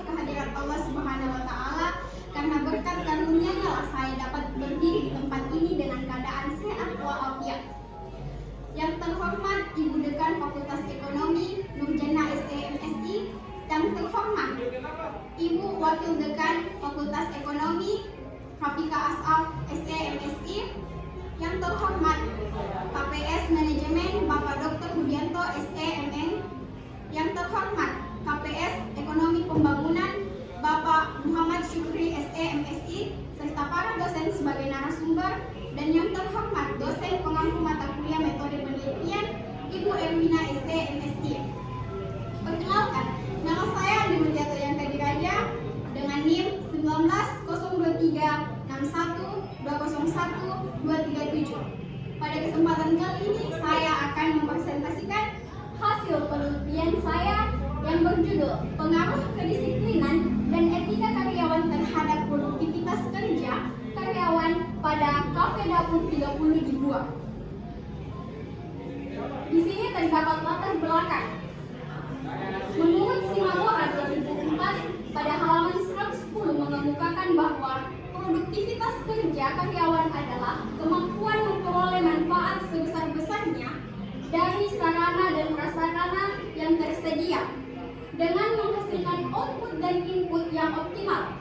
bersyukur kehadirat Allah Subhanahu wa Ta'ala, karena berkat karunia-Nya lah saya dapat berdiri di tempat ini dengan keadaan sehat walafiat. Yang terhormat Ibu Dekan Fakultas Ekonomi Nurjana SE/MSI, yang terhormat Ibu Wakil Dekan Fakultas Ekonomi Rafika As'af SE/MSI, yang terhormat KPS Manajemen Bapak Dr. Hudianto SE/MM, yang terhormat KPS Ekonomi Pembangunan Bapak Muhammad Syukri SE/MSI, serta para dosen sebagai narasumber, dan yang terhormat dosen pengampu mata kuliah metode penelitian Ibu Ermina SE/MSI. Perkenalkan, nama saya Andi Mulyatto Yanka Diraja dengan NIM 1923612012237. Pada kesempatan kali ini saya akan mempresentasikan hasil penelitian saya yang berjudul Pengaruh Kedisiplinan dan Etika Karyawan Terhadap Produktivitas Kerja Karyawan pada Cafe Dapur 30 di Buah. Di sini terdapat latar belakang. Menurut Simamora 2004 pada halaman 110 mengemukakan bahwa produktivitas kerja karyawan adalah kemampuan memperoleh manfaat sebesar-besarnya dari sarana dan prasarana yang tersedia dengan menghasilkan output dan input yang optimal.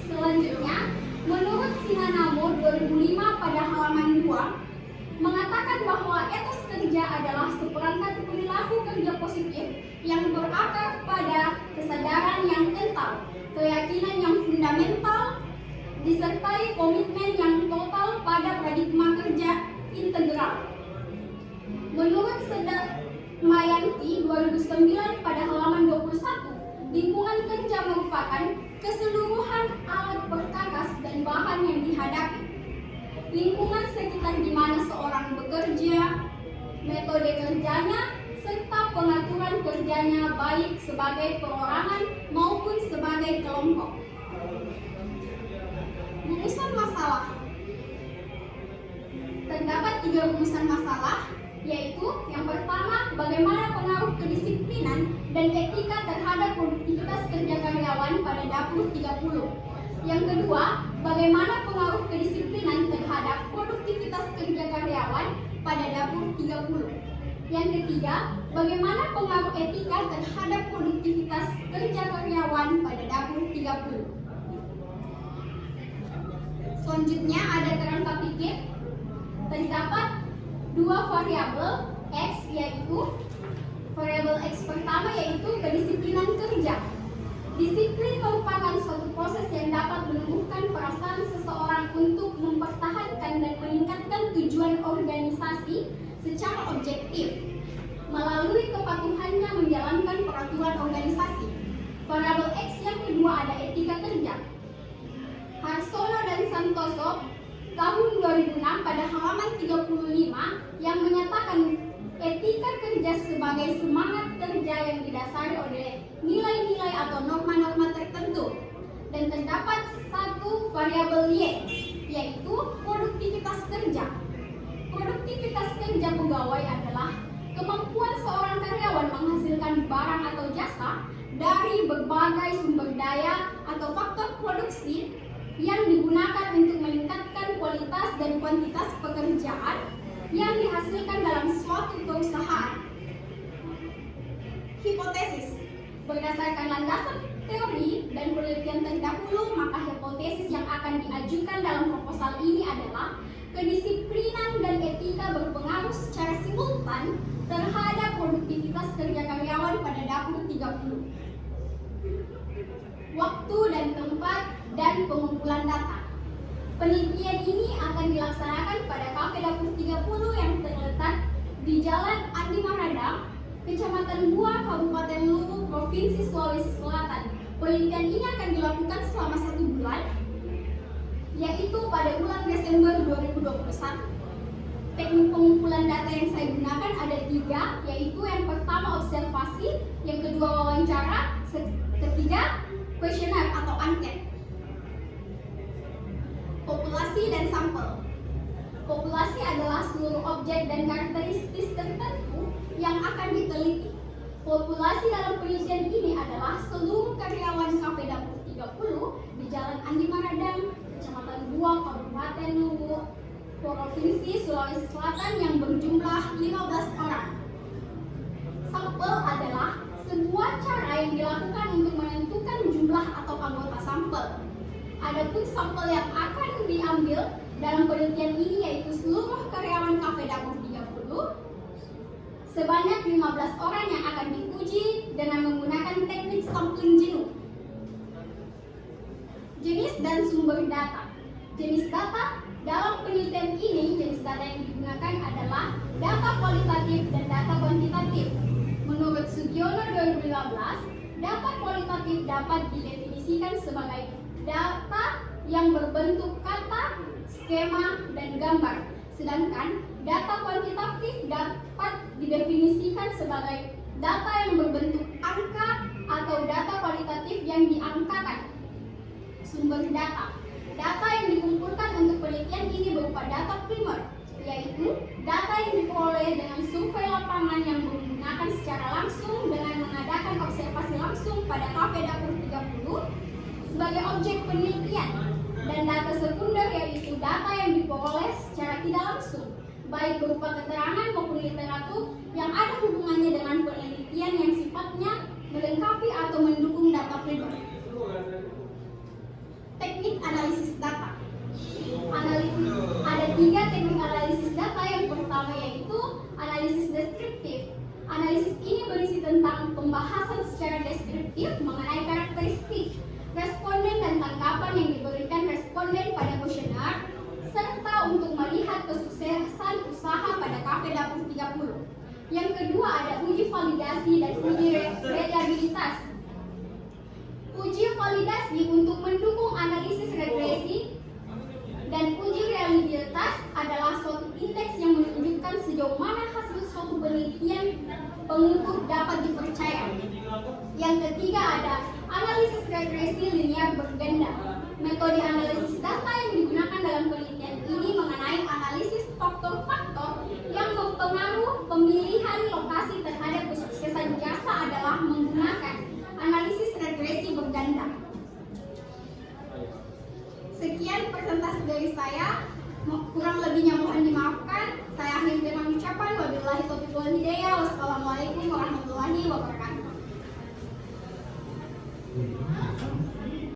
Selanjutnya, menurut Sinanamo 2005 pada halaman 2 mengatakan bahwa etos kerja adalah seperangkat perilaku kerja positif yang berakar pada kesadaran yang kental, keyakinan yang fundamental, disertai komitmen yang total pada paradigma kerja integral. Menurut Sedamayanti 2009 pada halaman 21, lingkungan kerja merupakan keseluruhan alat perkakas dan bahan yang dihadapi. Lingkungan sekitar di mana seorang bekerja, metode kerjanya, serta pengaturan kerjanya baik sebagai perorangan maupun sebagai kelompok. Rumusan masalah. Terdapat 3 rumusan masalah, yaitu yang pertama, bagaimana pengaruh kedisiplinan dan etika terhadap produktivitas kerja karyawan pada Dapur 30. Yang kedua, bagaimana pengaruh kedisiplinan terhadap produktivitas kerja karyawan pada Dapur 30. Yang ketiga, bagaimana pengaruh etika terhadap produktivitas kerja karyawan pada Dapur 30. Selanjutnya ada kerangka pikir. Terdapat 2 variabel X, yaitu variabel X pertama yaitu kedisiplinan kerja. Disiplin merupakan suatu proses yang dapat menumbuhkan perasaan seseorang untuk mempertahankan dan meningkatkan tujuan organisasi secara objektif melalui kepatuhannya menjalankan peraturan organisasi. Variabel X yang kedua ada etika kerja. Harsono dan Santoso tahun 2006 pada halaman 35 yang menyatakan etika kerja sebagai semangat kerja yang didasari oleh nilai-nilai atau norma-norma tertentu, dan terdapat 1 variabel Y, yaitu produktivitas kerja. Produktivitas kerja pegawai adalah kemampuan seorang karyawan menghasilkan barang atau jasa dari berbagai sumber daya atau faktor produksi yang digunakan untuk meningkatkan kualitas dan kuantitas pekerjaan yang dihasilkan dalam suatu perusahaan. Hipotesis. Berdasarkan landasan teori dan penelitian terdahulu, maka hipotesis yang akan diajukan dalam proposal ini adalah kedisiplinan dan etika berpengaruh secara simultan terhadap produktivitas kerja karyawan pada Dapur 30. Waktu dan tempat dan pengumpulan data. Penelitian ini akan dilaksanakan pada Cafe Dapur 30 yang terletak di Jalan Andi Maradang, Kecamatan Buah, Kabupaten Luwu, Provinsi Sulawesi Selatan. Penelitian ini akan dilakukan selama 1 bulan, yaitu pada bulan Desember 2021. Teknik pengumpulan data yang saya gunakan ada 3, yaitu yang pertama observasi, yang kedua wawancara, ketiga kuesioner atau angket. Populasi dan sampel. Populasi adalah seluruh objek dan karakteristik tertentu yang akan diteliti. Populasi dalam penelitian ini adalah seluruh karyawan Cafe Dapur 30 di Jalan Andi Maradang, Kecamatan Buah, Kabupaten Luwu, Provinsi Sulawesi Selatan yang berjumlah 15 orang. Sampel adalah sebuah cara yang dilakukan untuk menentukan jumlah atau anggota sampel. Adapun sampel yang akan diambil dalam penelitian ini yaitu seluruh karyawan Cafe Dapur 30 sebanyak 15 orang yang akan diuji dengan menggunakan teknik sampling jenuh. Jenis dan sumber data. Jenis data dalam penelitian ini, jenis data yang digunakan adalah data kualitatif dan data kuantitatif. Menurut Sugiono 2015, data kualitatif dapat didefinisikan sebagai data yang berbentuk kata, skema, dan gambar. Sedangkan data kuantitatif dapat didefinisikan sebagai data yang berbentuk angka atau data kualitatif yang diangkakan. Sumber data. Data yang dikumpulkan untuk penelitian ini berupa data primer, yaitu data yang diperoleh dengan survei lapangan yang menggunakan secara langsung dengan mengadakan observasi langsung pada Cafe Dapur 30 sebagai objek penelitian, dan data sekunder yaitu data yang diperoleh secara tidak langsung, baik berupa keterangan maupun literatur yang ada hubungannya dengan penelitian yang sifatnya melengkapi atau mendukung data primer. Teknik analisis data. Ada 3 teknik analisis data. Yang pertama yaitu analisis deskriptif. Analisis ini berisi tentang pembahasan secara deskriptif mengenai karakteristik responden dan tanggapan yang diberikan responden pada kuesioner, serta untuk melihat kesuksesan usaha pada Cafe Dapur 30. Yang kedua ada uji validasi dan uji reliabilitas. Uji validasi untuk mendukung analisis regresi, dan uji reliabilitas adalah suatu indeks yang menunjukkan sejauh mana hasil suatu penelitian pengukur dapat dipercaya. Yang ketiga ada analisis regresi linear berganda. Metode analisis data yang digunakan dalam penelitian ini mengenai analisis faktor-faktor yang mempengaruhi pemilihan lokasi terhadap kesuksesan jasa adalah menggunakan analisis regresi berganda. Sekian presentasi dari saya, kurang lebihnya mohon dimaafkan. Saya akhiri dengan ucapan wabillahi taufiq wal hidayah. Wassalamualaikum warahmatullahi wabarakatuh.